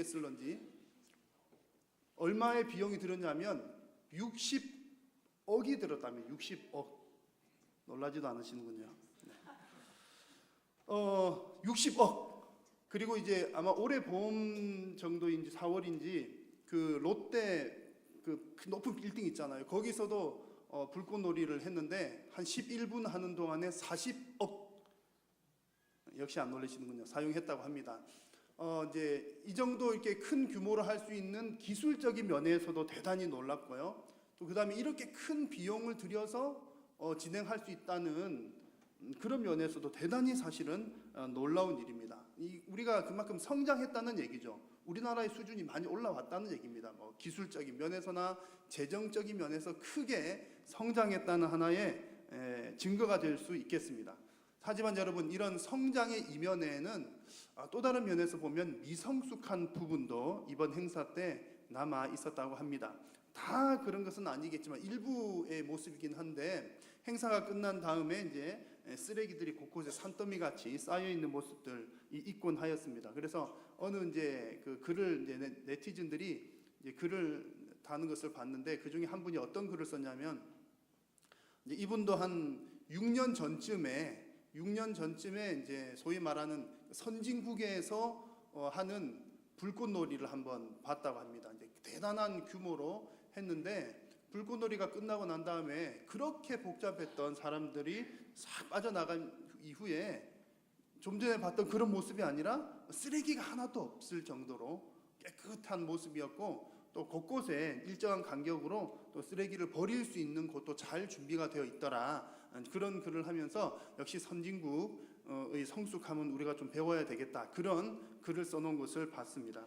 했을런지 얼마의 비용이 들었냐면 60억이 들었다면 60억. 놀라지도 않으시는군요. 60억. 그리고 이제 아마 올해 봄 정도인지 4월인지 그 롯데 그 높은 빌딩 있잖아요. 거기서도 불꽃놀이를 했는데 한 11분 하는 동안에 40억. 역시 안 놀라시는군요. 사용했다고 합니다. 이제 이 정도 이렇게 큰 규모로 할 수 있는 기술적인 면에서도 대단히 놀랐고요. 또 그다음에 이렇게 큰 비용을 들여서 진행할 수 있다는 그런 면에서도 대단히 사실은 놀라운 일입니다. 우리가 그만큼 성장했다는 얘기죠. 우리나라의 수준이 많이 올라왔다는 얘기입니다. 기술적인 면에서나 재정적인 면에서 크게 성장했다는 하나의 증거가 될 수 있겠습니다. 하지만 여러분, 이런 성장의 이면에는 또 다른 면에서 보면 미성숙한 부분도 이번 행사 때 남아 있었다고 합니다. 다 그런 것은 아니겠지만 일부의 모습이긴 한데, 행사가 끝난 다음에 이제 쓰레기들이 곳곳에 산더미 같이 쌓여 있는 모습들이 있곤 하였습니다. 그래서 어느 이제 그 글을 이제 네티즌들이 이제 글을 다는 것을 봤는데, 그 중에 한 분이 어떤 글을 썼냐면, 이제 이분도 한 6년 전쯤에 이제 소위 말하는 선진국에서 하는 불꽃놀이를 한번 봤다고 합니다. 이제 대단한 규모로 했는데, 불꽃놀이가 끝나고 난 다음에 그렇게 복잡했던 사람들이 싹 빠져나간 이후에 좀 전에 봤던 그런 모습이 아니라 쓰레기가 하나도 없을 정도로 깨끗한 모습이었고, 또 곳곳에 일정한 간격으로 또 쓰레기를 버릴 수 있는 곳도 잘 준비가 되어 있더라. 그런 글을 하면서 역시 선진국의 성숙함은 우리가 좀 배워야 되겠다, 그런 글을 써놓은 것을 봤습니다.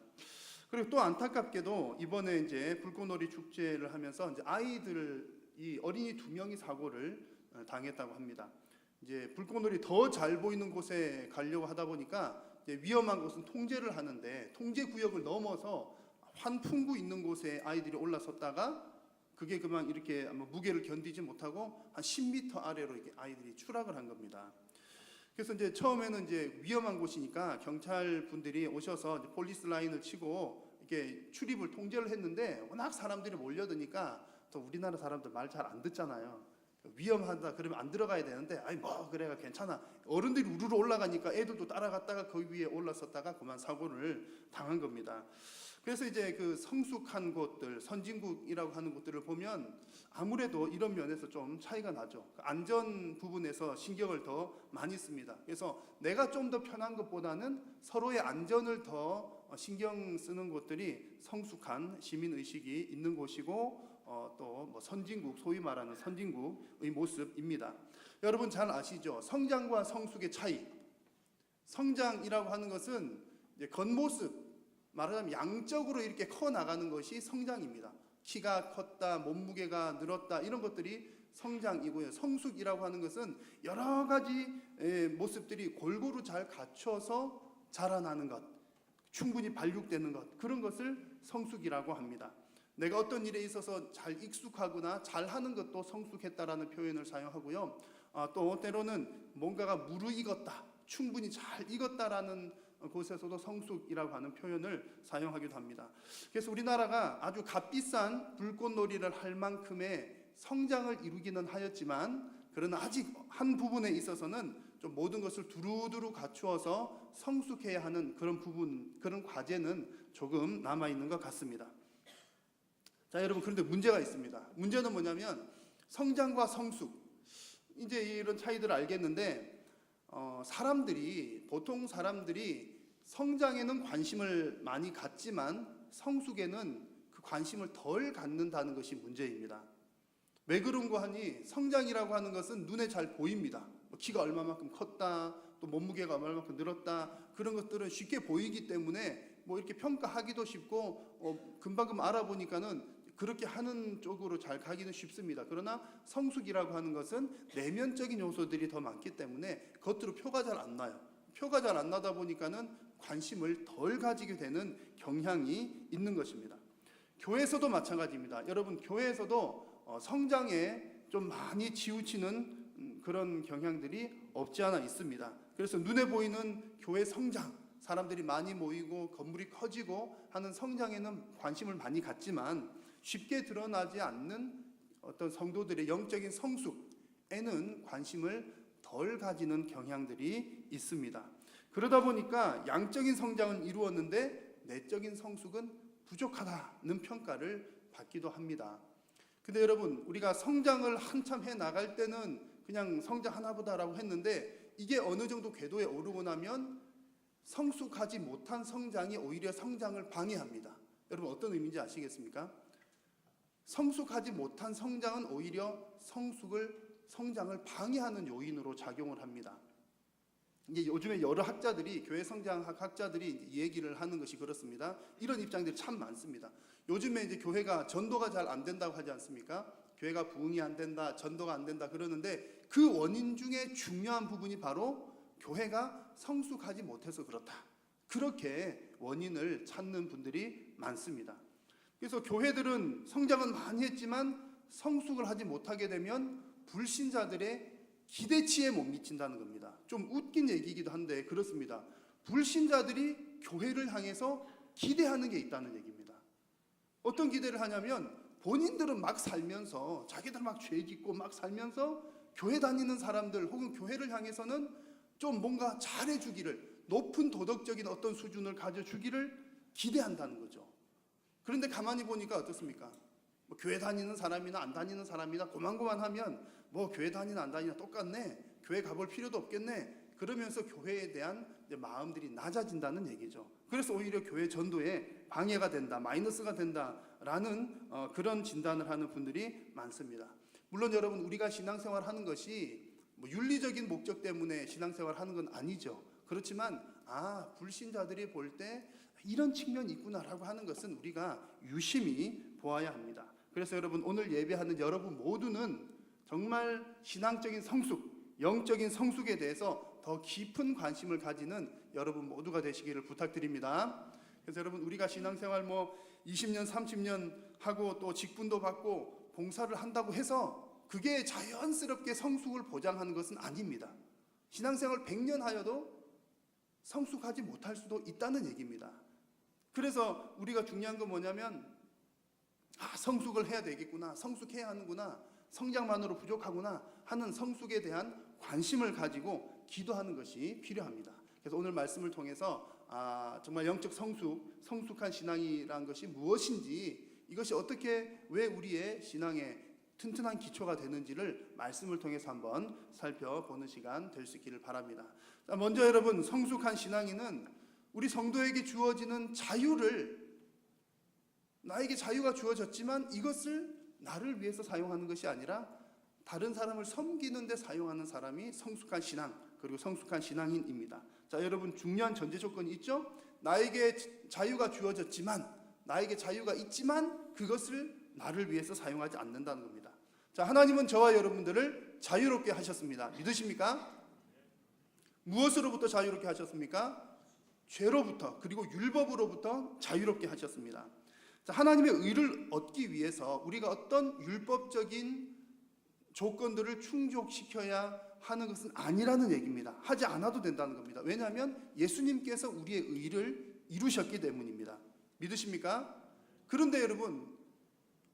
그리고 또 안타깝게도 이번에 이제 불꽃놀이 축제를 하면서 이제 어린이 2명이 사고를 당했다고 합니다. 이제 불꽃놀이 더 잘 보이는 곳에 가려고 하다 보니까 이제 위험한 곳은 통제를 하는데, 통제 구역을 넘어서 환풍구 있는 곳에 아이들이 올라섰다가 그게 그만 이렇게 아마 무게를 견디지 못하고 한 10m 아래로 이렇게 아이들이 추락을 한 겁니다. 그래서 이제 처음에는 이제 위험한 곳이니까 경찰 분들이 오셔서 이제 폴리스 라인을 치고 이렇게 출입을 통제를 했는데, 워낙 사람들이 몰려드니까 또 우리나라 사람들 말 잘 안 듣잖아요. 위험하다 그러면 안 들어가야 되는데, 아이 뭐 그래가 괜찮아. 어른들이 우르르 올라가니까 애들도 따라갔다가 거기 위에 올라섰다가 그만 사고를 당한 겁니다. 그래서 이제 그 성숙한 곳들, 선진국이라고 하는 곳들을 보면 아무래도 이런 면에서 좀 차이가 나죠. 안전 부분에서 신경을 더 많이 씁니다. 그래서 내가 좀 더 편한 것보다는 서로의 안전을 더 신경 쓰는 곳들이 성숙한 시민의식이 있는 곳이고, 또 뭐 선진국, 소위 말하는 선진국의 모습입니다. 여러분 잘 아시죠? 성장과 성숙의 차이. 성장이라고 하는 것은 이제 겉모습, 말하자면 양적으로 이렇게 커 나가는 것이 성장입니다. 키가 컸다, 몸무게가 늘었다, 이런 것들이 성장이고요. 성숙이라고 하는 것은 여러 가지 모습들이 골고루 잘 갖춰서 자라나는 것, 충분히 발육되는 것, 그런 것을 성숙이라고 합니다. 내가 어떤 일에 있어서 잘 익숙하거나 잘하는 것도 성숙했다라는 표현을 사용하고요. 또 때로는 뭔가가 무르익었다, 충분히 잘 익었다라는 곳에서도 성숙이라고 하는 표현을 사용하기도 합니다. 그래서 우리나라가 아주 값비싼 불꽃놀이를 할 만큼의 성장을 이루기는 하였지만, 그러나 아직 한 부분에 있어서는 좀 모든 것을 두루두루 갖추어서 성숙해야 하는 그런 부분, 그런 과제는 조금 남아있는 것 같습니다. 자, 여러분, 그런데 문제가 있습니다. 문제는 뭐냐면 성장과 성숙, 이제 이런 차이들을 알겠는데, 보통 사람들이 성장에는 관심을 많이 갖지만 성숙에는 그 관심을 덜 갖는다는 것이 문제입니다. 왜 그런가 하니, 성장이라고 하는 것은 눈에 잘 보입니다. 키가 얼마만큼 컸다, 또 몸무게가 얼마만큼 늘었다, 그런 것들은 쉽게 보이기 때문에 뭐 이렇게 평가하기도 쉽고 금방 알아보니까는 그렇게 하는 쪽으로 잘 가기는 쉽습니다. 그러나 성숙이라고 하는 것은 내면적인 요소들이 더 많기 때문에 겉으로 표가 잘 안 나요. 표가 잘 안 나다 보니까는 관심을 덜 가지게 되는 경향이 있는 것입니다. 교회에서도 마찬가지입니다. 여러분, 교회에서도 성장에 좀 많이 치우치는 그런 경향들이 없지 않아 있습니다. 그래서 눈에 보이는 교회 성장, 사람들이 많이 모이고 건물이 커지고 하는 성장에는 관심을 많이 갖지만 쉽게 드러나지 않는 어떤 성도들의 영적인 성숙에는 관심을 덜 가지는 경향들이 있습니다. 그러다 보니까 양적인 성장은 이루었는데 내적인 성숙은 부족하다는 평가를 받기도 합니다. 근데 여러분, 우리가 성장을 한참 해 나갈 때는 그냥 성장하나 보다라고 했는데 이게 어느 정도 궤도에 오르고 나면 성숙하지 못한 성장이 오히려 성장을 방해합니다. 여러분, 어떤 의미인지 아시겠습니까? 성숙하지 못한 성장은 오히려 성장을 방해하는 요인으로 작용을 합니다. 이제 요즘에 여러 학자들이, 교회 성장학 학자들이 이 얘기를 하는 것이 그렇습니다. 이런 입장들이 참 많습니다. 요즘에 이제 교회가 전도가 잘 안 된다고 하지 않습니까? 교회가 부흥이 안 된다, 전도가 안 된다 그러는데 그 원인 중에 중요한 부분이 바로 교회가 성숙하지 못해서 그렇다. 그렇게 원인을 찾는 분들이 많습니다. 그래서 교회들은 성장은 많이 했지만 성숙을 하지 못하게 되면 불신자들의 기대치에 못 미친다는 겁니다. 좀 웃긴 얘기이기도 한데 그렇습니다. 불신자들이 교회를 향해서 기대하는 게 있다는 얘기입니다. 어떤 기대를 하냐면 본인들은 막 살면서 자기들 막 죄 짓고 막 살면서 교회 다니는 사람들 혹은 교회를 향해서는 좀 뭔가 잘해주기를, 높은 도덕적인 어떤 수준을 가져주기를 기대한다는 거죠. 그런데 가만히 보니까 어떻습니까? 뭐 교회 다니는 사람이나 안 다니는 사람이나 고만고만하면 뭐 교회 다니나 안 다니나 똑같네, 교회 가볼 필요도 없겠네, 그러면서 교회에 대한 마음들이 낮아진다는 얘기죠. 그래서 오히려 교회 전도에 방해가 된다, 마이너스가 된다라는 그런 진단을 하는 분들이 많습니다. 물론 여러분, 우리가 신앙생활 하는 것이 뭐 윤리적인 목적 때문에 신앙생활 하는 건 아니죠. 그렇지만 불신자들이 볼 때 이런 측면이 있구나라고 하는 것은 우리가 유심히 보아야 합니다. 그래서 여러분, 오늘 예배하는 여러분 모두는 정말 신앙적인 성숙, 영적인 성숙에 대해서 더 깊은 관심을 가지는 여러분 모두가 되시기를 부탁드립니다. 그래서 여러분, 우리가 신앙생활 뭐 20년, 30년 하고 또 직분도 받고 봉사를 한다고 해서 그게 자연스럽게 성숙을 보장하는 것은 아닙니다. 신앙생활 100년 하여도 성숙하지 못할 수도 있다는 얘기입니다. 그래서 우리가 중요한 건 뭐냐면 성숙을 해야 되겠구나, 성숙해야 하는구나, 성장만으로 부족하구나 하는 성숙에 대한 관심을 가지고 기도하는 것이 필요합니다. 그래서 오늘 말씀을 통해서 정말 영적 성숙한 신앙이라는 것이 무엇인지, 이것이 어떻게 왜 우리의 신앙에 튼튼한 기초가 되는지를 말씀을 통해서 한번 살펴보는 시간 될 수 있기를 바랍니다. 먼저 여러분, 성숙한 신앙인은 우리 성도에게 주어지는 나에게 자유가 주어졌지만 이것을 나를 위해서 사용하는 것이 아니라 다른 사람을 섬기는 데 사용하는 사람이 성숙한 신앙, 그리고 성숙한 신앙인입니다. 자, 여러분, 중요한 전제 조건이 있죠? 나에게 자유가 주어졌지만, 나에게 자유가 있지만 그것을 나를 위해서 사용하지 않는다는 겁니다. 자, 하나님은 저와 여러분들을 자유롭게 하셨습니다. 믿으십니까? 무엇으로부터 자유롭게 하셨습니까? 죄로부터, 그리고 율법으로부터 자유롭게 하셨습니다. 자, 하나님의 의를 얻기 위해서 우리가 어떤 율법적인 조건들을 충족시켜야 하는 것은 아니라는 얘기입니다. 하지 않아도 된다는 겁니다. 왜냐하면 예수님께서 우리의 의를 이루셨기 때문입니다. 믿으십니까? 그런데 여러분,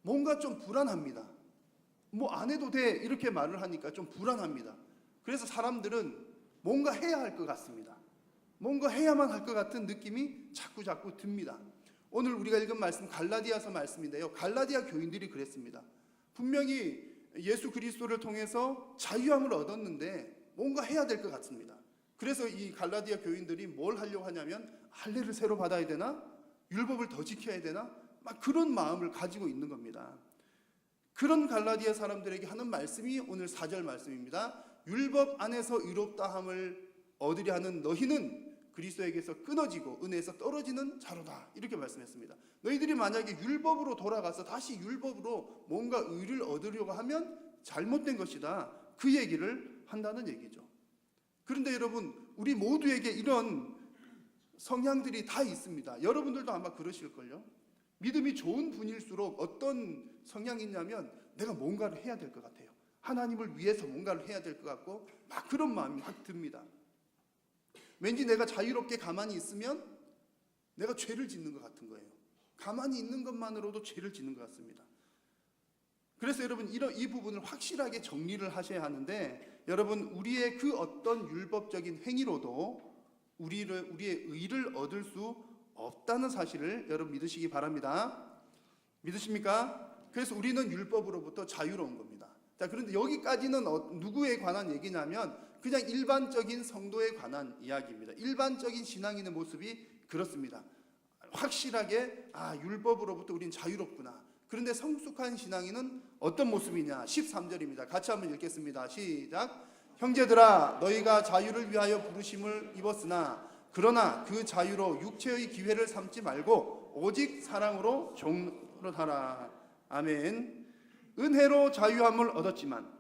뭔가 좀 불안합니다. 뭐 안 해도 돼 이렇게 말을 하니까 좀 불안합니다. 그래서 사람들은 뭔가 해야 할 것 같습니다. 뭔가 해야만 할 것 같은 느낌이 자꾸 듭니다. 오늘 우리가 읽은 말씀 갈라디아서 말씀인데요, 갈라디아 교인들이 그랬습니다. 분명히 예수 그리스도를 통해서 자유함을 얻었는데 뭔가 해야 될 것 같습니다. 그래서 이 갈라디아 교인들이 뭘 하려고 하냐면 할례를 새로 받아야 되나? 율법을 더 지켜야 되나? 막 그런 마음을 가지고 있는 겁니다. 그런 갈라디아 사람들에게 하는 말씀이 오늘 4절 말씀입니다. 율법 안에서 의롭다함을 얻으려 하는 너희는 그리스도에게서 끊어지고 은혜에서 떨어지는 자로다, 이렇게 말씀했습니다. 너희들이 만약에 율법으로 돌아가서 다시 율법으로 뭔가 의를 얻으려고 하면 잘못된 것이다, 그 얘기를 한다는 얘기죠. 그런데 여러분, 우리 모두에게 이런 성향들이 다 있습니다. 여러분들도 아마 그러실걸요. 믿음이 좋은 분일수록 어떤 성향이 있냐면 내가 뭔가를 해야 될 것 같아요. 하나님을 위해서 뭔가를 해야 될 것 같고 막 그런 마음이 확 듭니다. 왠지 내가 자유롭게 가만히 있으면 내가 죄를 짓는 것 같은 거예요. 가만히 있는 것만으로도 죄를 짓는 것 같습니다. 그래서 여러분 이 부분을 확실하게 정리를 하셔야 하는데, 여러분 우리의 그 어떤 율법적인 행위로도 우리의 의를 얻을 수 없다는 사실을 여러분 믿으시기 바랍니다. 믿으십니까? 그래서 우리는 율법으로부터 자유로운 겁니다. 자, 그런데 여기까지는 누구에 관한 얘기냐면 그냥 일반적인 성도에 관한 이야기입니다. 일반적인 신앙인의 모습이 그렇습니다. 확실하게 율법으로부터 우린 자유롭구나. 그런데 성숙한 신앙인은 어떤 모습이냐? 13절입니다. 같이 한번 읽겠습니다. 시작. 형제들아, 너희가 자유를 위하여 부르심을 입었으나 그러나 그 자유로 육체의 기회를 삼지 말고 오직 사랑으로 종노릇하라. 아멘. 은혜로 자유함을 얻었지만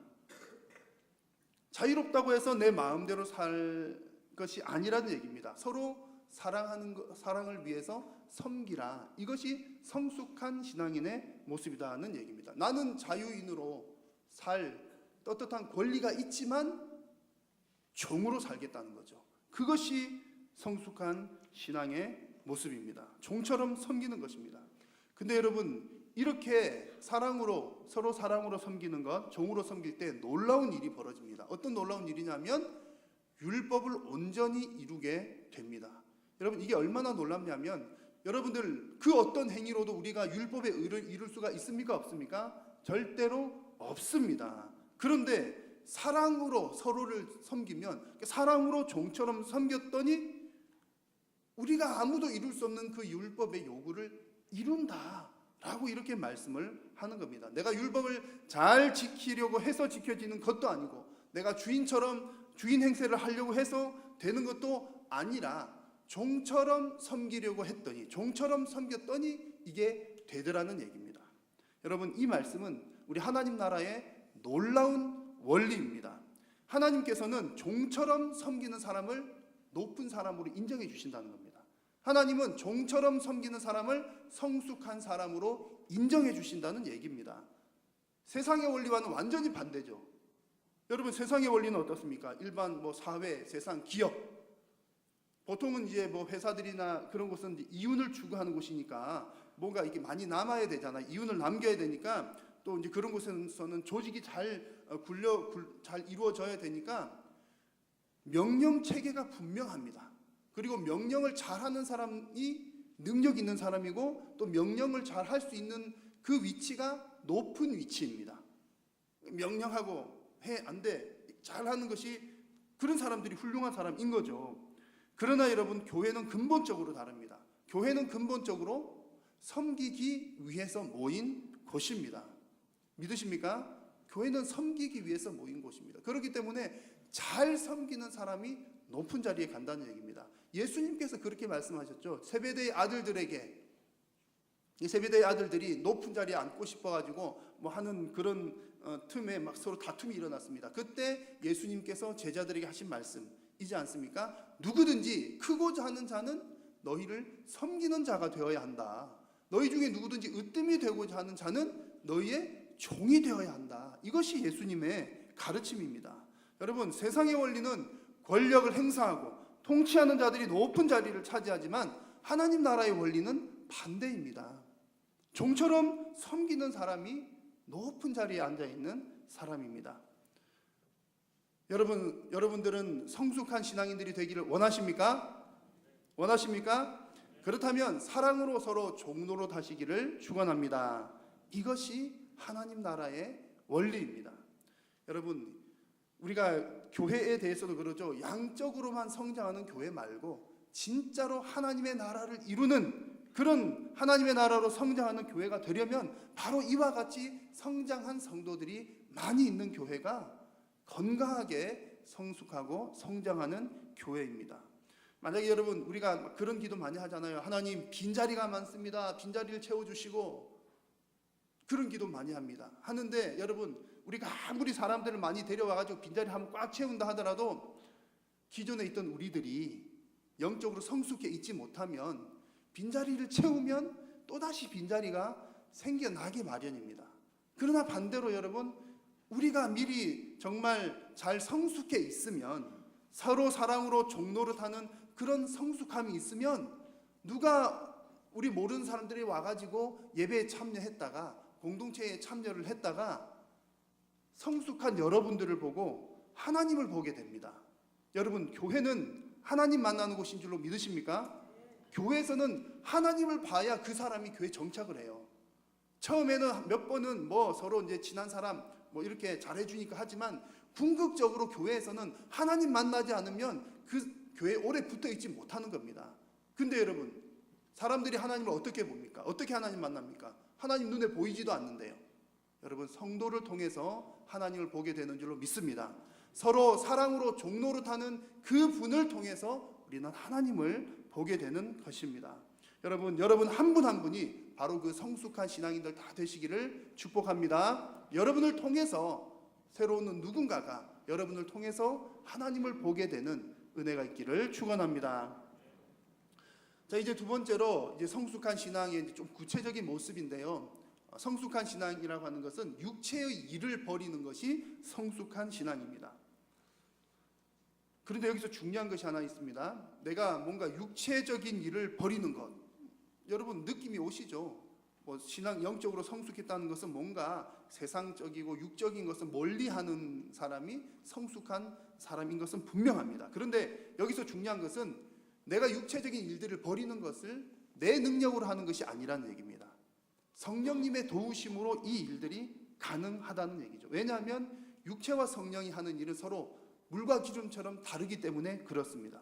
자유롭다고 해서 내 마음대로 살 것이 아니라는 얘기입니다. 서로 사랑을 위해서 섬기라. 이것이 성숙한 신앙인의 모습이라는 얘기입니다. 나는 자유인으로 살 떳떳한 권리가 있지만 종으로 살겠다는 거죠. 그것이 성숙한 신앙의 모습입니다. 종처럼 섬기는 것입니다. 근데 여러분, 이렇게 서로 사랑으로 섬기는 것, 종으로 섬길 때 놀라운 일이 벌어집니다. 어떤 놀라운 일이냐면 율법을 온전히 이루게 됩니다. 여러분, 이게 얼마나 놀랍냐면 여러분들 그 어떤 행위로도 우리가 율법의 의를 이룰 수가 있습니까? 없습니까? 절대로 없습니다. 그런데 사랑으로 서로를 섬기면, 사랑으로 종처럼 섬겼더니 우리가 아무도 이룰 수 없는 그 율법의 요구를 이룬다라고 이렇게 말씀을 하는 겁니다. 내가 율법을 잘 지키려고 해서 지켜지는 것도 아니고, 내가 주인처럼 주인 행세를 하려고 해서 되는 것도 아니라 종처럼 섬기려고 했더니, 종처럼 섬겼더니 이게 되더라는 얘기입니다. 여러분, 이 말씀은 우리 하나님 나라의 놀라운 원리입니다. 하나님께서는 종처럼 섬기는 사람을 높은 사람으로 인정해 주신다는 겁니다. 하나님은 종처럼 섬기는 사람을 성숙한 사람으로 인정해 주신다는 얘기입니다. 세상의 원리와는 완전히 반대죠. 여러분, 세상의 원리는 어떻습니까? 일반 사회, 세상, 기업, 보통은 이제 회사들이나 그런 곳은 이제 이윤을 추구하는 곳이니까 뭔가 이게 많이 남아야 되잖아. 이윤을 남겨야 되니까, 또 이제 그런 곳에서는 조직이 잘 이루어져야 되니까 명령 체계가 분명합니다. 그리고 명령을 잘하는 사람이 능력 있는 사람이고, 또 명령을 잘 할 수 있는 그 위치가 높은 위치입니다. 명령하고 안 돼, 잘하는 것이 그런 사람들이 훌륭한 사람인 거죠. 그러나 여러분, 교회는 근본적으로 다릅니다. 교회는 근본적으로 섬기기 위해서 모인 곳입니다. 믿으십니까? 교회는 섬기기 위해서 모인 곳입니다. 그렇기 때문에 잘 섬기는 사람이 높은 자리에 간다는 얘기입니다. 예수님께서 그렇게 말씀하셨죠. 세베대의 아들들에게, 이 세베대의 아들들이 높은 자리에 앉고 싶어가지고 하는 그런 틈에 막 서로 다툼이 일어났습니다. 그때 예수님께서 제자들에게 하신 말씀이지 않습니까? 누구든지 크고자 하는 자는 너희를 섬기는 자가 되어야 한다. 너희 중에 누구든지 으뜸이 되고자 하는 자는 너희의 종이 되어야 한다. 이것이 예수님의 가르침입니다. 여러분, 세상의 원리는 권력을 행사하고 통치하는 자들이 높은 자리를 차지하지만 하나님 나라의 원리는 반대입니다. 종처럼 섬기는 사람이 높은 자리에 앉아있는 사람입니다. 여러분들은 성숙한 신앙인들이 되기를 원하십니까? 원하십니까? 그렇다면 사랑으로 서로 종노릇 하시기를 축원합니다. 이것이 하나님 나라의 원리입니다. 여러분, 우리가 교회에 대해서도 그러죠. 양적으로만 성장하는 교회 말고 진짜로 하나님의 나라를 이루는 그런 하나님의 나라로 성장하는 교회가 되려면 바로 이와 같이 성장한 성도들이 많이 있는 교회가 건강하게 성숙하고 성장하는 교회입니다. 만약에 여러분, 우리가 그런 기도 많이 하잖아요. 하나님, 빈자리가 많습니다. 빈자리를 채워주시고, 그런 기도 많이 합니다. 하는데 여러분, 우리가 아무리 사람들을 많이 데려와가지고 빈자리 한번 꽉 채운다 하더라도 기존에 있던 우리들이 영적으로 성숙해 있지 못하면 빈자리를 채우면 또다시 빈자리가 생겨나기 마련입니다. 그러나 반대로 여러분, 우리가 미리 정말 잘 성숙해 있으면 서로 사랑으로 종노릇하는 그런 성숙함이 있으면 누가 우리 모르는 사람들이 와가지고 예배에 참여했다가 공동체에 참여를 했다가 성숙한 여러분들을 보고 하나님을 보게 됩니다. 여러분, 교회는 하나님 만나는 곳인 줄로 믿으십니까? 교회에서는 하나님을 봐야 그 사람이 교회 정착을 해요. 처음에는 몇 번은 뭐 서로 이제 친한 사람 뭐 이렇게 잘해주니까 하지만 궁극적으로 교회에서는 하나님 만나지 않으면 그 교회에 오래 붙어 있지 못하는 겁니다. 근데 여러분, 사람들이 하나님을 어떻게 봅니까? 어떻게 하나님 만납니까? 하나님 눈에 보이지도 않는데요. 여러분, 성도를 통해서 하나님을 보게 되는 줄로 믿습니다. 서로 사랑으로 종노릇하는 그 분을 통해서 우리는 하나님을 보게 되는 것입니다. 여러분 한 분 한 분이 바로 그 성숙한 신앙인들 다 되시기를 축복합니다. 여러분을 통해서 새로운 누군가가 여러분을 통해서 하나님을 보게 되는 은혜가 있기를 축원합니다. 자, 이제 두 번째로 이제 성숙한 신앙의 이제 좀 구체적인 모습인데요. 성숙한 신앙이라고 하는 것은 육체의 일을 버리는 것이 성숙한 신앙입니다. 그런데 여기서 중요한 것이 하나 있습니다. 내가 뭔가 육체적인 일을 버리는 것. 여러분 느낌이 오시죠? 뭐 신앙 영적으로 성숙했다는 것은 뭔가 세상적이고 육적인 것을 멀리하는 사람이 성숙한 사람인 것은 분명합니다. 그런데 여기서 중요한 것은 내가 육체적인 일들을 버리는 것을 내 능력으로 하는 것이 아니라는 얘기입니다. 성령님의 도우심으로 이 일들이 가능하다는 얘기죠. 왜냐하면 육체와 성령이 하는 일은 서로 물과 기름처럼 다르기 때문에 그렇습니다.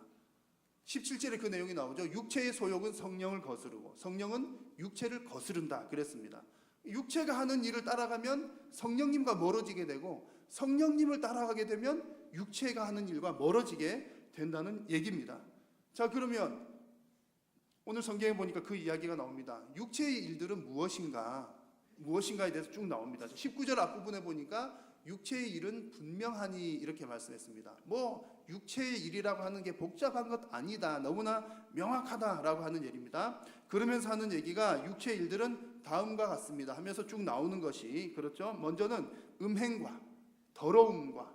17절에 그 내용이 나오죠. 육체의 소욕은 성령을 거스르고 성령은 육체를 거스른다 그랬습니다. 육체가 하는 일을 따라가면 성령님과 멀어지게 되고 성령님을 따라가게 되면 육체가 하는 일과 멀어지게 된다는 얘기입니다. 자, 그러면 오늘 성경에 보니까 그 이야기가 나옵니다. 육체의 일들은 무엇인가에 대해서 쭉 나옵니다. 19절 앞부분에 보니까 육체의 일은 분명하니 이렇게 말씀했습니다. 뭐 육체의 일이라고 하는 게 복잡한 것 아니다, 너무나 명확하다라고 하는 얘기입니다. 그러면서 하는 얘기가 육체의 일들은 다음과 같습니다 하면서 쭉 나오는 것이 그렇죠. 먼저는 음행과 더러움과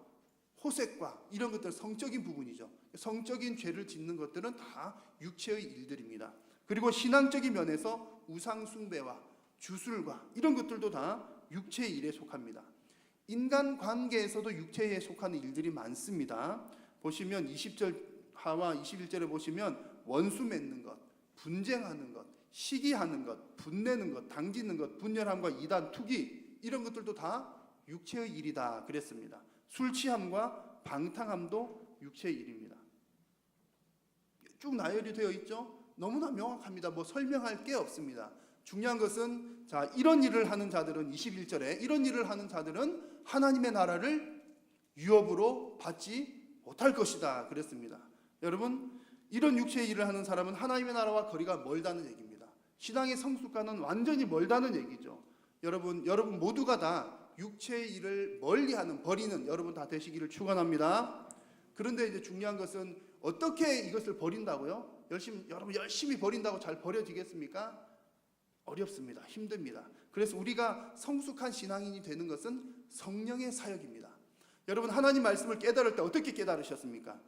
호색과 이런 것들, 성적인 부분이죠. 성적인 죄를 짓는 것들은 다 육체의 일들입니다. 그리고 신앙적인 면에서 우상 숭배와 주술과 이런 것들도 다 육체의 일에 속합니다. 인간 관계에서도 육체에 속하는 일들이 많습니다. 보시면 20절 하와 21절에 보시면 원수 맺는 것, 분쟁하는 것, 시기하는 것, 분내는 것, 당짓는 것, 분열함과 이단, 투기 이런 것들도 다 육체의 일이다 그랬습니다. 술 취함과 방탕함도 육체의 일입니다. 쭉 나열이 되어 있죠. 너무나 명확합니다. 뭐 설명할 게 없습니다. 중요한 것은 자, 이런 일을 하는 자들은 21절에 이런 일을 하는 자들은 하나님의 나라를 유업으로 받지 못할 것이다 그랬습니다. 여러분, 이런 육체의 일을 하는 사람은 하나님의 나라와 거리가 멀다는 얘기입니다. 신앙의 성숙과는 완전히 멀다는 얘기죠. 여러분 모두가 다 육체의 일을 멀리하는, 버리는 여러분 다 되시기를 축원합니다. 그런데 이제 중요한 것은 어떻게 이것을 버린다고요? 여러분 열심히 버린다고 잘 버려지겠습니까? 어렵습니다. 힘듭니다. 그래서 우리가 성숙한 신앙인이 되는 것은 성령의 사역입니다. 여러분, 하나님 말씀을 깨달을 때 어떻게 깨달으셨습니까?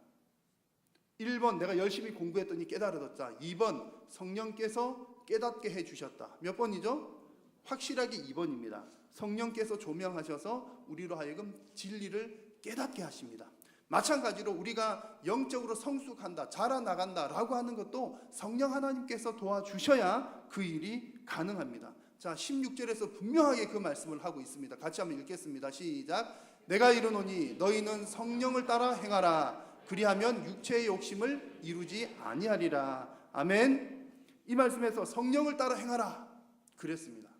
1번 내가 열심히 공부했더니 깨달았다. 2번 성령께서 깨닫게 해주셨다. 몇 번이죠? 확실하게 2번입니다. 성령께서 조명하셔서 우리로 하여금 진리를 깨닫게 하십니다. 마찬가지로 우리가 영적으로 성숙한다, 자라나간다라고 하는 것도 성령 하나님께서 도와주셔야 그 일이 가능합니다. 자, 16절에서 분명하게 그 말씀을 하고 있습니다. 같이 한번 읽겠습니다. 시작. 내가 이르노니 너희는 성령을 따라 행하라. 그리하면 육체의 욕심을 이루지 아니하리라. 아멘. 이 말씀에서 성령을 따라 행하라 그랬습니다.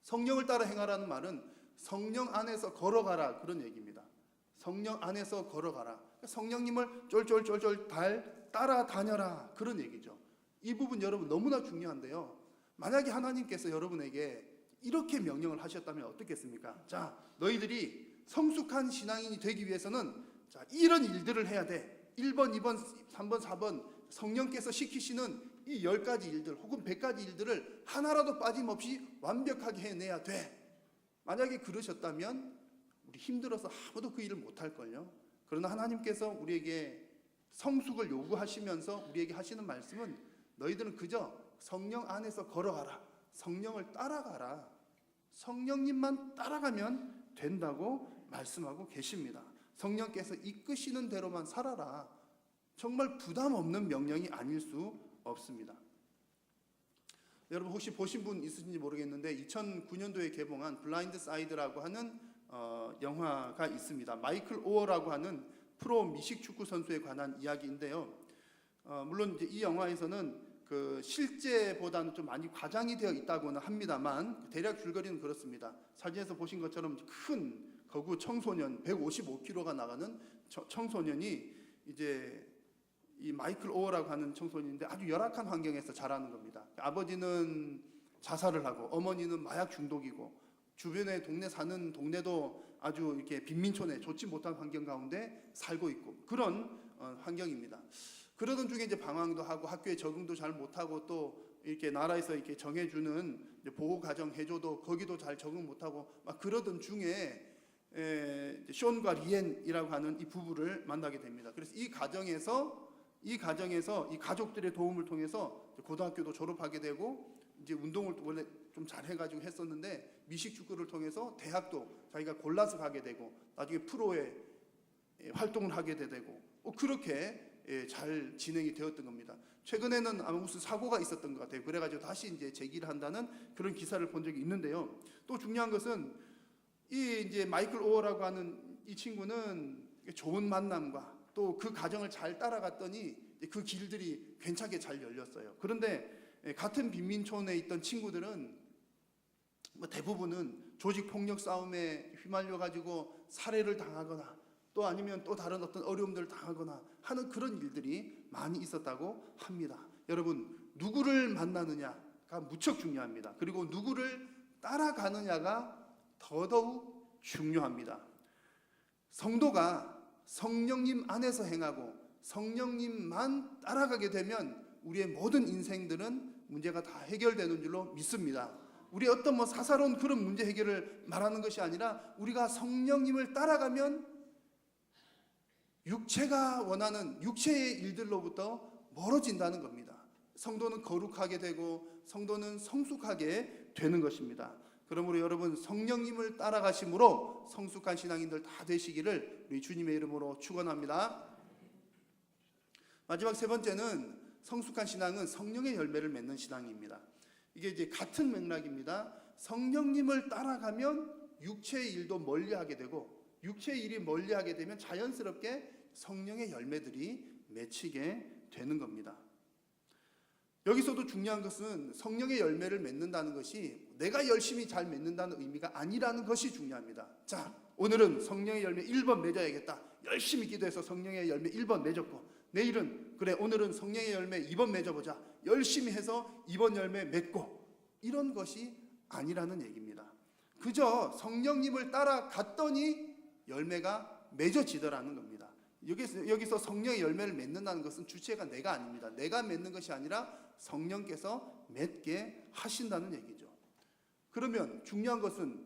성령을 따라 행하라는 말은 성령 안에서 걸어가라 그런 얘기입니다. 성령 안에서 걸어가라. 성령님을 쫄쫄쫄쫄 따라다녀라 그런 얘기죠. 이 부분 여러분 너무나 중요한데요. 만약에 하나님께서 여러분에게 이렇게 명령을 하셨다면 어떻겠습니까? 자, 너희들이 성숙한 신앙인이 되기 위해서는 자, 이런 일들을 해야 돼. 1번, 2번, 3번, 4번 성령께서 시키시는 이 10가지 일들 혹은 100가지 일들을 하나라도 빠짐없이 완벽하게 해내야 돼. 만약에 그러셨다면 우리 힘들어서 아무도 그 일을 못할걸요. 그러나 하나님께서 우리에게 성숙을 요구하시면서 우리에게 하시는 말씀은 너희들은 그저 성령 안에서 걸어가라. 성령을 따라가라. 성령님만 따라가면 된다고 말씀하고 계십니다. 성령께서 이끄시는 대로만 살아라. 정말 부담 없는 명령이 아닐 수 없습니다. 여러분 혹시 보신 분 있으신지 모르겠는데 2009년도에 개봉한 블라인드 사이드라고 하는 영화가 있습니다. 마이클 오어라고 하는 프로 미식 축구 선수에 관한 이야기인데요. 물론 이제 이 영화에서는 그 실제보다는 좀 많이 과장이 되어 있다고는 합니다만 대략 줄거리는 그렇습니다. 사진에서 보신 것처럼 큰 거구 청소년 155kg가 나가는 청소년이 이제 이 마이클 오어라고 하는 청소년인데 아주 열악한 환경에서 자라는 겁니다. 아버지는 자살을 하고 어머니는 마약 중독이고 주변에 동네 사는 동네도 아주 이렇게 빈민촌에 좋지 못한 환경 가운데 살고 있고 그런 환경입니다. 그러던 중에 이제 방황도 하고 학교에 적응도 잘 못하고 또 이렇게 나라에서 이렇게 정해주는 보호 가정 해줘도 거기도 잘 적응 못하고 막 그러던 중에 숀과 리엔이라고 하는 이 부부를 만나게 됩니다. 그래서 이 가정에서 이 가족들의 도움을 통해서 고등학교도 졸업하게 되고 이제 운동을 원래 좀 잘해가지고 했었는데 미식 축구를 통해서 대학도 자기가 골라서 가게 되고 나중에 프로에 활동을 하게 되고 그렇게 잘 진행이 되었던 겁니다. 최근에는 아마 무슨 사고가 있었던 것 같아요. 그래가지고 다시 이제 재기를 한다는 그런 기사를 본 적이 있는데요. 또 중요한 것은 이 이제 마이클 오어라고 하는 이 친구는 좋은 만남과 또 그 가정을 잘 따라갔더니 그 길들이 괜찮게 잘 열렸어요. 그런데 같은 빈민촌에 있던 친구들은 대부분은 조직 폭력 싸움에 휘말려 가지고 살해를 당하거나 또 아니면 또 다른 어떤 어려움들을 당하거나 하는 그런 일들이 많이 있었다고 합니다. 여러분 누구를 만나느냐가 무척 중요합니다. 그리고 누구를 따라가느냐가 더더욱 중요합니다. 성도가 성령님 안에서 행하고 성령님만 따라가게 되면 우리의 모든 인생들은 문제가 다 해결되는 줄로 믿습니다. 우리 어떤 사사로운 그런 문제 해결을 말하는 것이 아니라 우리가 성령님을 따라가면 육체가 원하는 육체의 일들로부터 멀어진다는 겁니다. 성도는 거룩하게 되고 성도는 성숙하게 되는 것입니다. 그러므로 여러분 성령님을 따라가심으로 성숙한 신앙인들 다 되시기를 우리 주님의 이름으로 축원합니다. 마지막 세 번째는 성숙한 신앙은 성령의 열매를 맺는 신앙입니다. 이게 이제 같은 맥락입니다. 성령님을 따라가면 육체의 일도 멀리하게 되고 육체의 일이 멀리하게 되면 자연스럽게 성령의 열매들이 맺히게 되는 겁니다. 여기서도 중요한 것은 성령의 열매를 맺는다는 것이 내가 열심히 잘 맺는다는 의미가 아니라는 것이 중요합니다. 자, 오늘은 성령의 열매 1번 맺어야겠다. 열심히 기도해서 성령의 열매 1번 맺었고 내일은 그래 오늘은 성령의 열매 2번 맺어보자. 열심히 해서 2번 열매 맺고 이런 것이 아니라는 얘기입니다. 그저 성령님을 따라갔더니 열매가 맺어지더라는 겁니다. 여기서 성령의 열매를 맺는다는 것은 주체가 내가 아닙니다. 내가 맺는 것이 아니라 성령께서 맺게 하신다는 얘기죠. 그러면 중요한 것은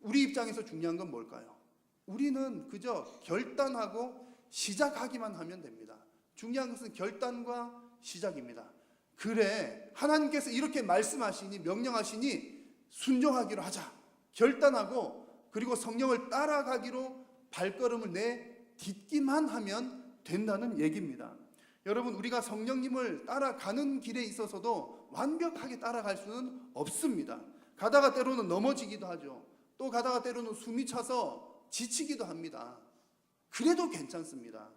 우리 입장에서 중요한 건 뭘까요? 우리는 그저 결단하고 시작하기만 하면 됩니다. 중요한 것은 결단과 시작입니다. 그래 하나님께서 이렇게 말씀하시니 명령하시니 순종하기로 하자. 결단하고 그리고 성령을 따라가기로 발걸음을 내딛기만 하면 된다는 얘기입니다. 여러분 우리가 성령님을 따라가는 길에 있어서도 완벽하게 따라갈 수는 없습니다. 가다가 때로는 넘어지기도 하죠. 또 가다가 때로는 숨이 차서 지치기도 합니다. 그래도 괜찮습니다.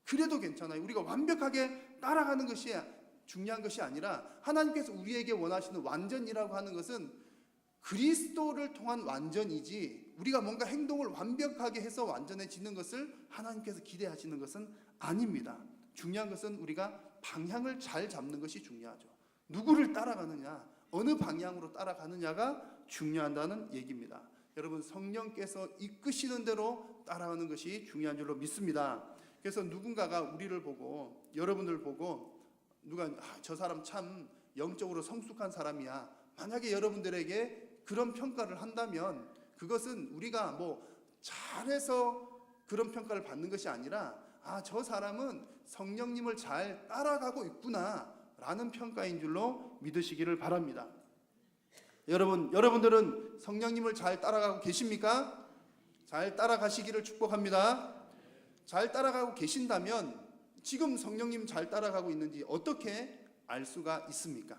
그래도 괜찮아요. 우리가 완벽하게 따라가는 것이 중요한 것이 아니라 하나님께서 우리에게 원하시는 완전이라고 하는 것은 그리스도를 통한 완전이지 우리가 뭔가 행동을 완벽하게 해서 완전해지는 것을 하나님께서 기대하시는 것은 아닙니다. 중요한 것은 우리가 방향을 잘 잡는 것이 중요하죠. 누구를 따라가느냐, 어느 방향으로 따라가느냐가 중요하다는 얘기입니다. 여러분 성령께서 이끄시는 대로 따라가는 것이 중요한 줄로 믿습니다. 그래서 누군가가 우리를 보고 여러분을 보고 누가 저 사람 참 영적으로 성숙한 사람이야. 만약에 여러분들에게 그런 평가를 한다면 그것은 우리가 잘해서 그런 평가를 받는 것이 아니라 저 사람은 성령님을 잘 따라가고 있구나라는 평가인 줄로 믿으시기를 바랍니다. 여러분들은 성령님을 잘 따라가고 계십니까? 잘 따라가시기를 축복합니다. 잘 따라가고 계신다면 지금 성령님 잘 따라가고 있는지 어떻게 알 수가 있습니까?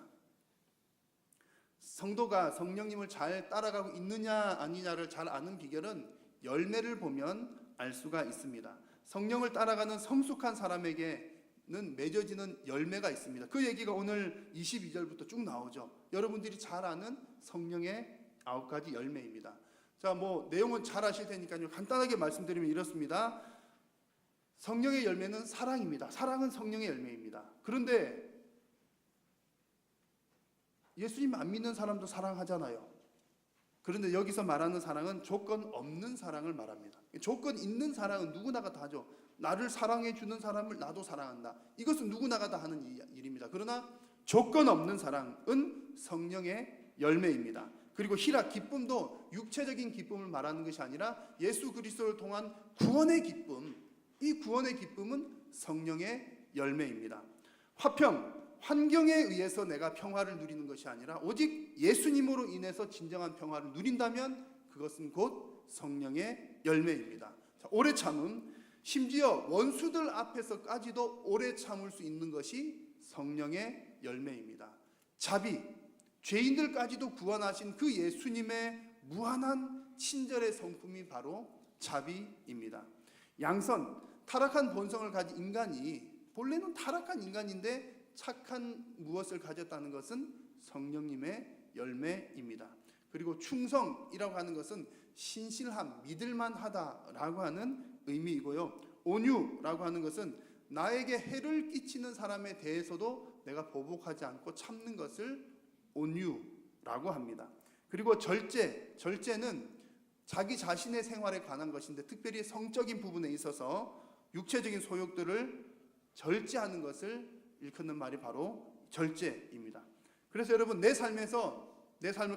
성도가 성령님을 잘 따라가고 있느냐 아니냐를 잘 아는 비결은 열매를 보면 알 수가 있습니다. 성령을 따라가는 성숙한 사람에게는 맺어지는 열매가 있습니다. 그 얘기가 오늘 22절부터 쭉 나오죠. 여러분들이 잘 아는 성령의 9가지 열매입니다. 자, 내용은 잘 아실 테니까요. 간단하게 말씀드리면 이렇습니다. 성령의 열매는 사랑입니다. 사랑은 성령의 열매입니다. 그런데 예수님 안 믿는 사람도 사랑하잖아요. 그런데 여기서 말하는 사랑은 조건 없는 사랑을 말합니다. 조건 있는 사랑은 누구나가 다 하죠. 나를 사랑해 주는 사람을 나도 사랑한다. 이것은 누구나가 다 하는 일입니다. 그러나 조건 없는 사랑은 성령의 열매입니다. 그리고 희락, 기쁨도 육체적인 기쁨을 말하는 것이 아니라 예수 그리스도를 통한 구원의 기쁨, 이 구원의 기쁨은 성령의 열매입니다. 화평, 환경에 의해서 내가 평화를 누리는 것이 아니라 오직 예수님으로 인해서 진정한 평화를 누린다면 그것은 곧 성령의 열매입니다. 자, 오래 참음, 심지어 원수들 앞에서까지도 오래 참을 수 있는 것이 성령의 열매입니다. 자비, 죄인들까지도 구원하신 그 예수님의 무한한 친절의 성품이 바로 자비입니다. 양선, 타락한 본성을 가진 인간이 본래는 타락한 인간인데 착한 무엇을 가졌다는 것은 성령님의 열매입니다. 그리고 충성이라고 하는 것은 신실함, 믿을만하다라고 하는 의미이고요. 온유라고 하는 것은 나에게 해를 끼치는 사람에 대해서도 내가 보복하지 않고 참는 것을 온유라고 합니다. 그리고 절제는 자기 자신의 생활에 관한 것인데 특별히 성적인 부분에 있어서 육체적인 소욕들을 절제하는 것을 일컫는 말이 바로 절제입니다. 그래서 여러분 내 삶을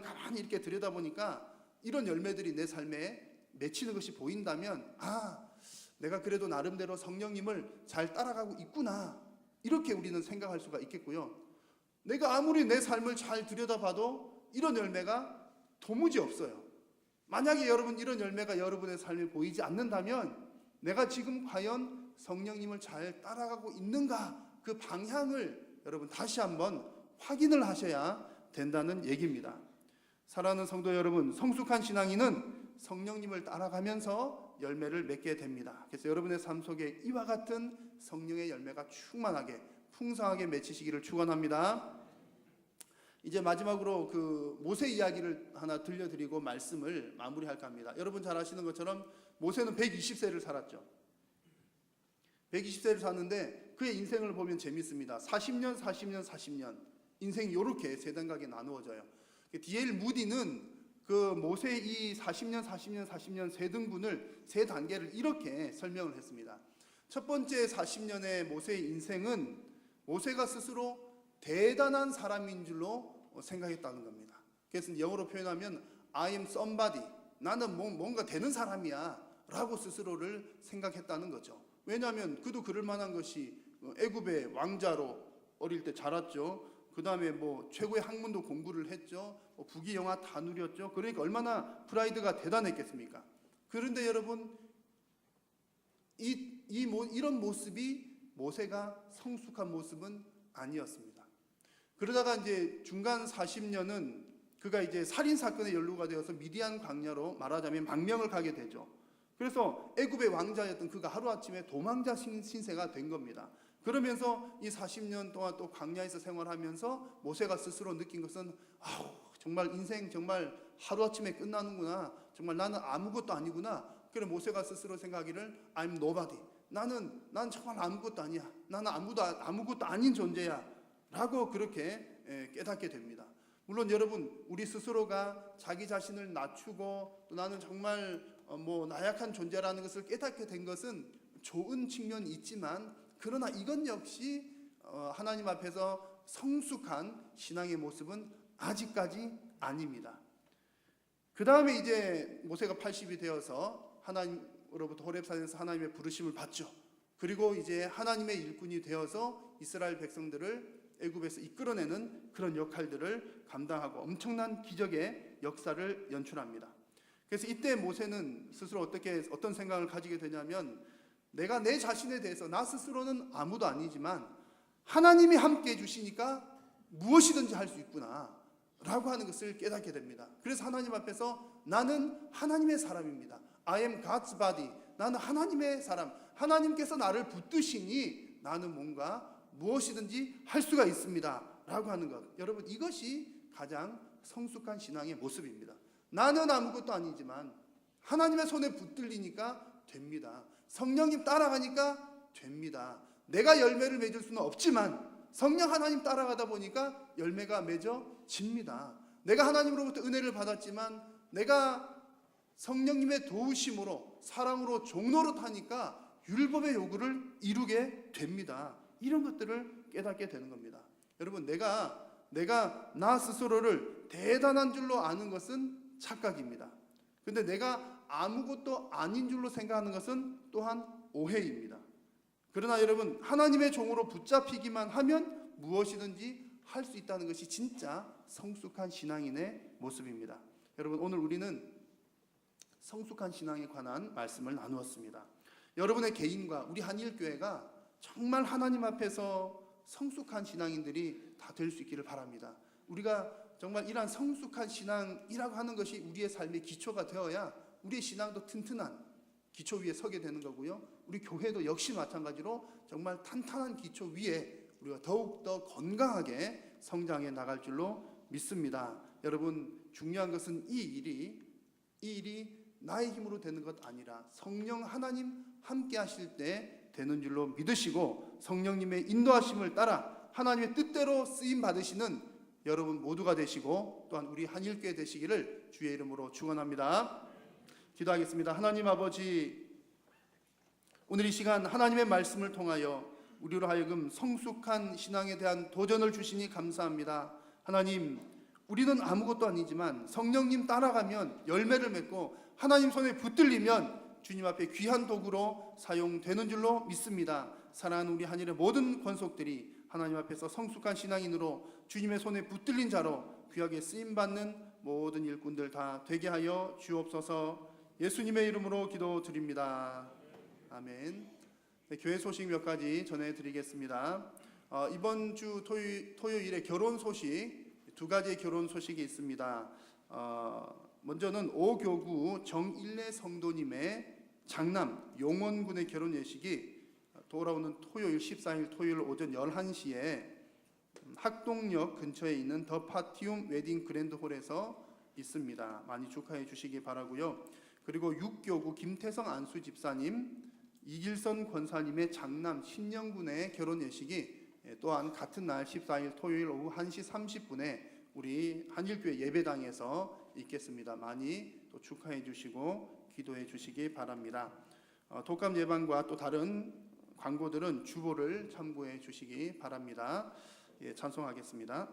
가만히 이렇게 들여다보니까 이런 열매들이 내 삶에 맺히는 것이 보인다면 내가 그래도 나름대로 성령님을 잘 따라가고 있구나 이렇게 우리는 생각할 수가 있겠고요. 내가 아무리 내 삶을 잘 들여다봐도 이런 열매가 도무지 없어요. 만약에 여러분 이런 열매가 여러분의 삶에 보이지 않는다면 내가 지금 과연 성령님을 잘 따라가고 있는가 그 방향을 여러분 다시 한번 확인을 하셔야 된다는 얘기입니다. 사랑하는 성도 여러분, 성숙한 신앙인은 성령님을 따라가면서 열매를 맺게 됩니다. 그래서 여러분의 삶 속에 이와 같은 성령의 열매가 충만하게 풍성하게 맺히시기를 축원합니다. 이제 마지막으로 그 모세 이야기를 하나 들려드리고 말씀을 마무리할까 합니다. 여러분 잘 아시는 것처럼 모세는 120세를 살았죠. 120세를 사는데 그의 인생을 보면 재밌습니다. 40년 인생이 이렇게 세 단각에 나누어져요. D.L. 무디는 그 모세의 이 40년 세 등분을 세 단계를 이렇게 설명을 했습니다. 첫 번째 40년의 모세의 인생은 모세가 스스로 대단한 사람인 줄로 생각했다는 겁니다. 그래서 영어로 표현하면 I am somebody, 나는 뭔가 되는 사람이야 라고 스스로를 생각했다는 거죠. 왜냐하면 그도 그럴 만한 것이 애굽의 왕자로 어릴 때 자랐죠. 그 다음에 최고의 학문도 공부를 했죠. 부귀 영화 다 누렸죠. 그러니까 얼마나 프라이드가 대단했겠습니까? 그런데 여러분 이런 모습이 모세가 성숙한 모습은 아니었습니다. 그러다가 이제 중간 40년은 그가 이제 살인 사건에 연루가 되어서 미디안 광야로 말하자면 망명을 가게 되죠. 그래서 애굽의 왕자였던 그가 하루아침에 도망자 신세가 된 겁니다. 그러면서 이 40년 동안 또 광야에서 생활하면서 모세가 스스로 느낀 것은 정말 인생 정말 하루아침에 끝나는구나. 정말 나는 아무것도 아니구나. 그래서 모세가 스스로 생각하기를 I'm nobody. 난 정말 아무것도 아니야. 나는 아무것도 아닌 존재야. 라고 그렇게 깨닫게 됩니다. 물론 여러분 우리 스스로가 자기 자신을 낮추고 또 나는 정말 나약한 존재라는 것을 깨닫게 된 것은 좋은 측면이 있지만 그러나 이건 역시 하나님 앞에서 성숙한 신앙의 모습은 아직까지 아닙니다. 그 다음에 이제 모세가 80이 되어서 하나님으로부터 호렙산에서 하나님의 부르심을 받죠. 그리고 이제 하나님의 일꾼이 되어서 이스라엘 백성들을 애굽에서 이끌어내는 그런 역할들을 감당하고 엄청난 기적의 역사를 연출합니다. 그래서 이때 모세는 스스로 어떤 생각을 가지게 되냐면, 내가 내 자신에 대해서 나 스스로는 아무도 아니지만 하나님이 함께 해주시니까 무엇이든지 할 수 있구나 라고 하는 것을 깨닫게 됩니다. 그래서 하나님 앞에서 나는 하나님의 사람입니다. I am God's body. 나는 하나님의 사람. 하나님께서 나를 붙드시니 나는 뭔가 무엇이든지 할 수가 있습니다 라고 하는 것. 여러분, 이것이 가장 성숙한 신앙의 모습입니다. 나는 아무것도 아니지만 하나님의 손에 붙들리니까 됩니다. 성령님 따라가니까 됩니다. 내가 열매를 맺을 수는 없지만 성령 하나님 따라가다 보니까 열매가 맺어집니다. 내가 하나님으로부터 은혜를 받았지만 내가 성령님의 도우심으로 사랑으로 종노릇하니까 율법의 요구를 이루게 됩니다. 이런 것들을 깨닫게 되는 겁니다. 여러분, 내가 나 스스로를 대단한 줄로 아는 것은 착각입니다. 근데 내가 아무것도 아닌 줄로 생각하는 것은 또한 오해입니다. 그러나 여러분, 하나님의 종으로 붙잡히기만 하면 무엇이든지 할 수 있다는 것이 진짜 성숙한 신앙인의 모습입니다. 여러분, 오늘 우리는 성숙한 신앙에 관한 말씀을 나누었습니다. 여러분의 개인과 우리 한일교회가 정말 하나님 앞에서 성숙한 신앙인들이 다 될 수 있기를 바랍니다. 우리가 정말 이러한 성숙한 신앙이라고 하는 것이 우리의 삶의 기초가 되어야 우리의 신앙도 튼튼한 기초 위에 서게 되는 거고요. 우리 교회도 역시 마찬가지로 정말 탄탄한 기초 위에 우리가 더욱더 건강하게 성장해 나갈 줄로 믿습니다. 여러분, 중요한 것은 이 일이 나의 힘으로 되는 것 아니라 성령 하나님 함께 하실 때 되는 줄로 믿으시고, 성령님의 인도하심을 따라 하나님의 뜻대로 쓰임 받으시는 여러분 모두가 되시고 또한 우리 한일교회 되시기를 주의 이름으로 축원합니다. 기도하겠습니다. 하나님 아버지, 오늘 이 시간 하나님의 말씀을 통하여 우리로 하여금 성숙한 신앙에 대한 도전을 주시니 감사합니다. 하나님, 우리는 아무것도 아니지만 성령님 따라가면 열매를 맺고 하나님 손에 붙들리면 주님 앞에 귀한 도구로 사용되는 줄로 믿습니다. 사랑하는 우리 한일의 모든 권속들이 하나님 앞에서 성숙한 신앙인으로 주님의 손에 붙들린 자로 귀하게 쓰임받는 모든 일꾼들 다 되게 하여 주옵소서. 예수님의 이름으로 기도드립니다. 아멘. 네, 교회 소식 몇 가지 전해드리겠습니다. 이번 주 토요일에 결혼 소식, 두 가지의 결혼 소식이 있습니다. 먼저는 오교구 정일래 성도님의 장남 용원군의 결혼 예식이 돌아오는 토요일 14일 토요일 오전 11시에 학동역 근처에 있는 더 파티움 웨딩 그랜드홀에서 있습니다. 많이 축하해 주시기 바라고요. 그리고 6교구 김태성 안수 집사님, 이길선 권사님의 장남 신영군의 결혼 예식이 또한 같은 날 14일 토요일 오후 1시 30분에 우리 한일교회 예배당에서 있겠습니다. 많이 또 축하해 주시고 기도해 주시기 바랍니다. 독감 예방과 또 다른 광고들은 주보를 참고해 주시기 바랍니다. 예, 찬송하겠습니다.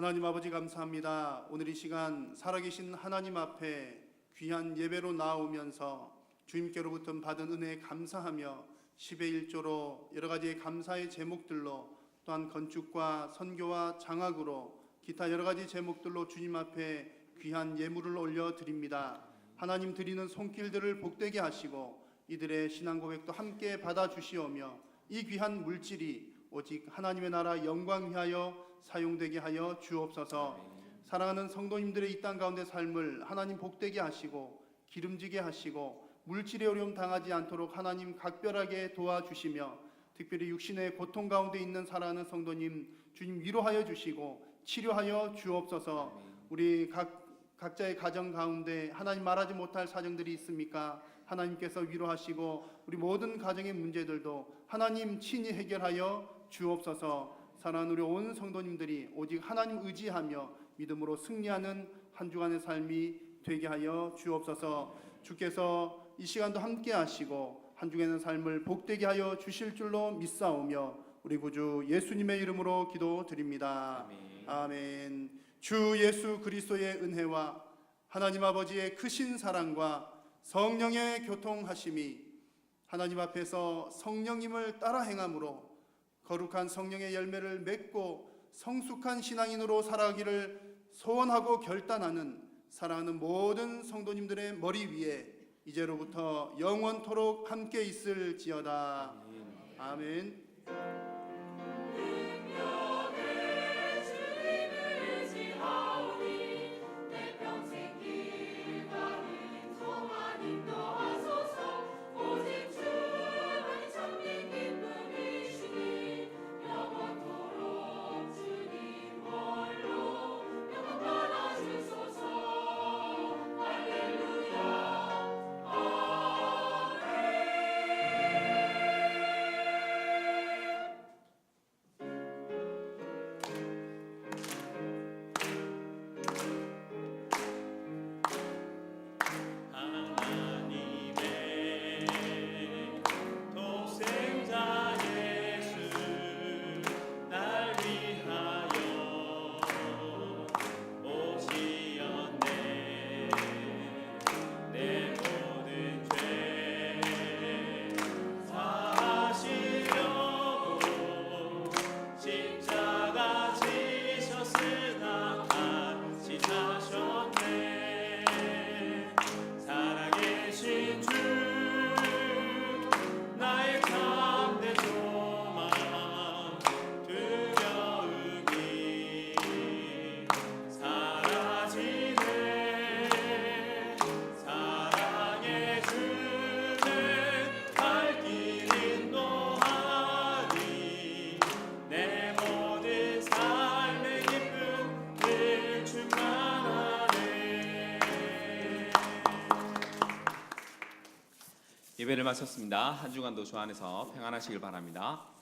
하나님 아버지 감사합니다. 오늘 이 시간 살아계신 하나님 앞에 귀한 예배로 나오면서 주님께로부터 받은 은혜에 감사하며 10의 1조로 여러 가지의 감사의 제목들로 또한 건축과 선교와 장학으로 기타 여러 가지 제목들로 주님 앞에 귀한 예물을 올려드립니다. 하나님 드리는 손길들을 복되게 하시고 이들의 신앙 고백도 함께 받아주시오며 이 귀한 물질이 오직 하나님의 나라 영광 위하여 사용되게 하여 주옵소서. 사랑하는 성도님들의 이 땅 가운데 삶을 하나님 복되게 하시고 기름지게 하시고 물질의 어려움 당하지 않도록 하나님 각별하게 도와주시며 특별히 육신의 고통 가운데 있는 사랑하는 성도님 주님 위로하여 주시고 치료하여 주옵소서. 우리 각자의 가정 가운데 하나님 말하지 못할 사정들이 있습니까? 하나님께서 위로하시고 우리 모든 가정의 문제들도 하나님 친히 해결하여 주옵소서. 사랑하는 우리 온 성도님들이 오직 하나님 의지하며 믿음으로 승리하는 한 주간의 삶이 되게 하여 주옵소서. 주께서 이 시간도 함께 하시고 한 주간의 삶을 복되게 하여 주실 줄로 믿사오며 우리 구주 예수님의 이름으로 기도드립니다. 아멘. 주 예수 그리스도의 은혜와 하나님 아버지의 크신 사랑과 성령의 교통하심이 하나님 앞에서 성령님을 따라 행함으로 거룩한 성령의 열매를 맺고 성숙한 신앙인으로 살아가기를 소원하고 결단하는 사랑하는 모든 성도님들의 머리 위에 이제로부터 영원토록 함께 있을지어다. 아멘. 예배를 마쳤습니다. 한 주간도 주 안에서 평안하시길 바랍니다.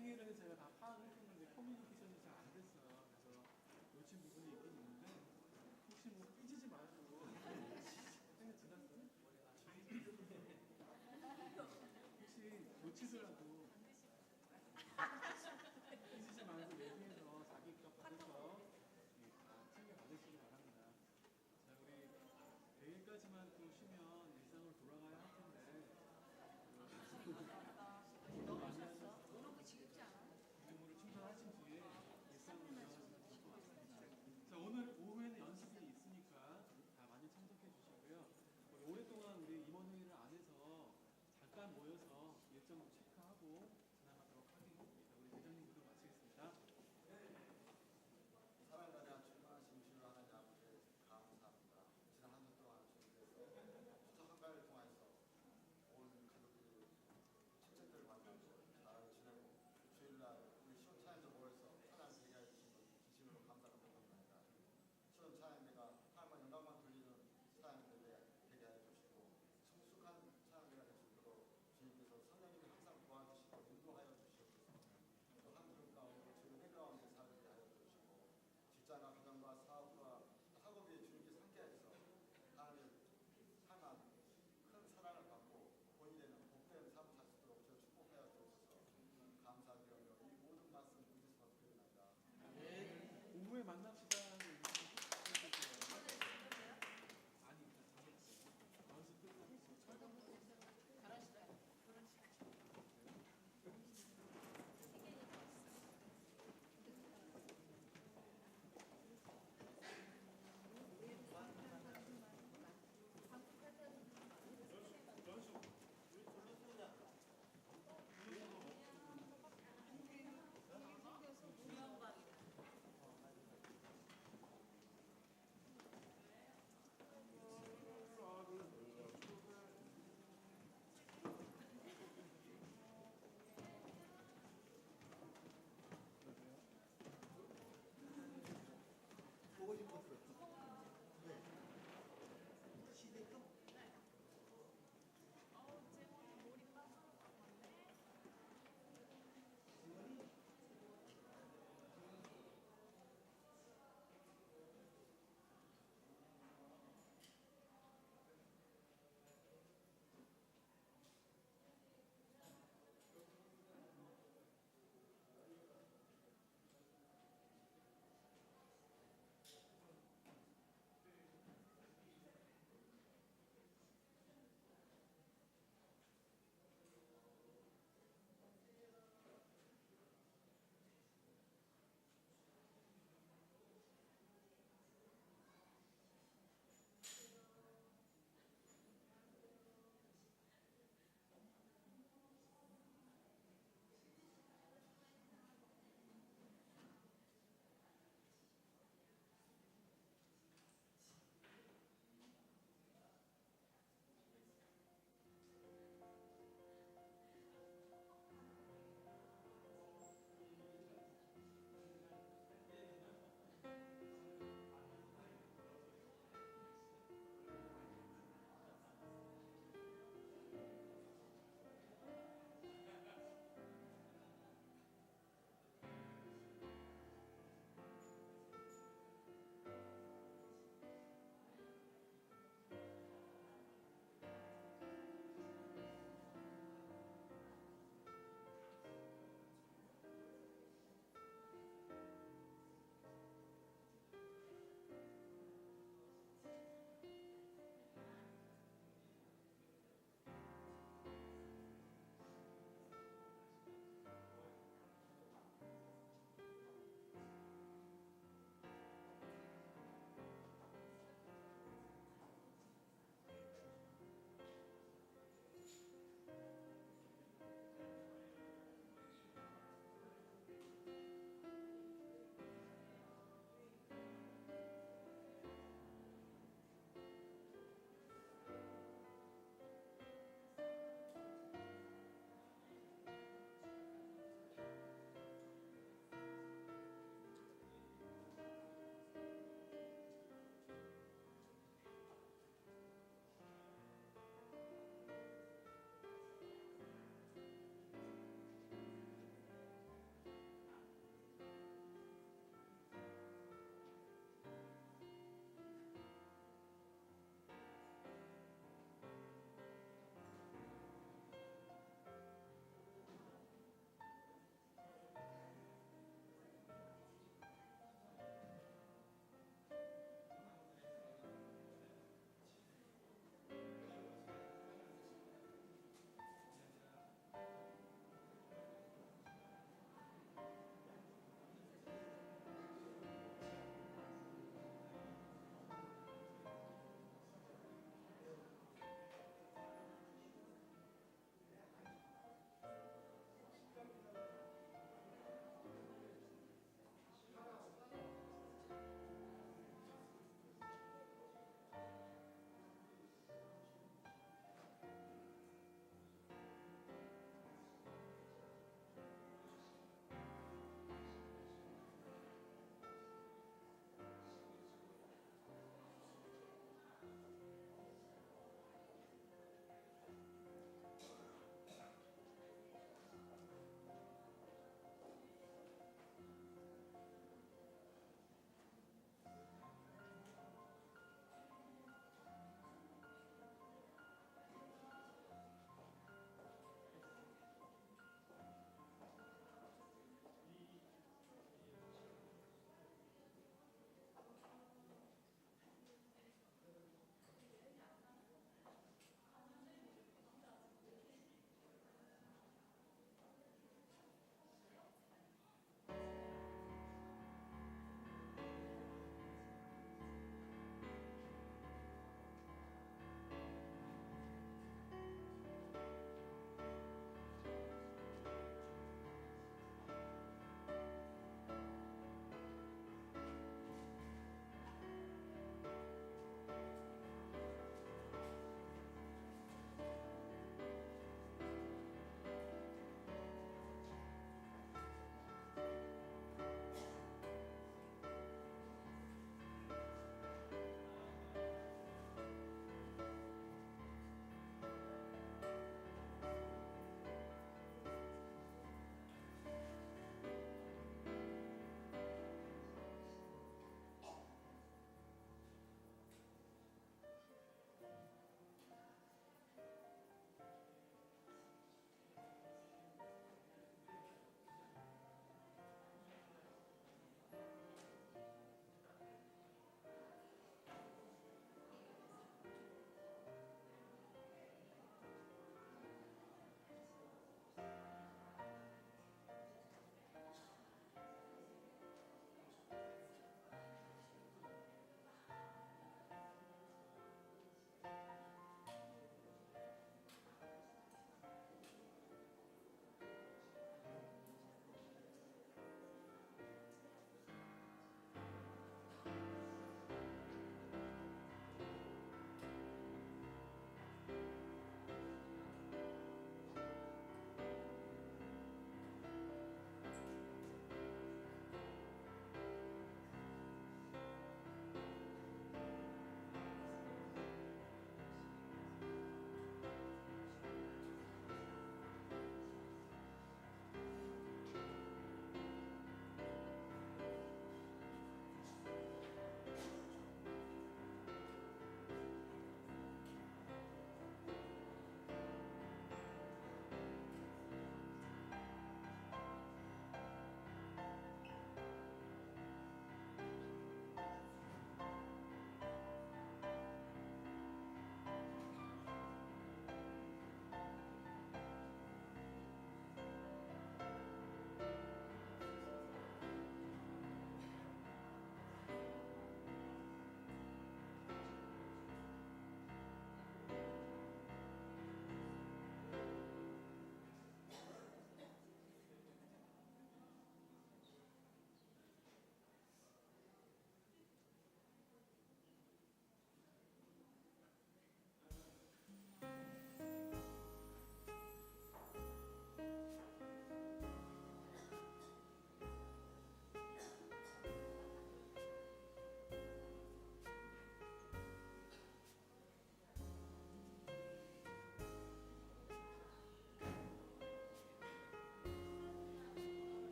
생일을 제가 다 파악했었는데 커뮤니케이션이 잘 안 됐어요. 그래서 놓친 부분이 있기 치즈를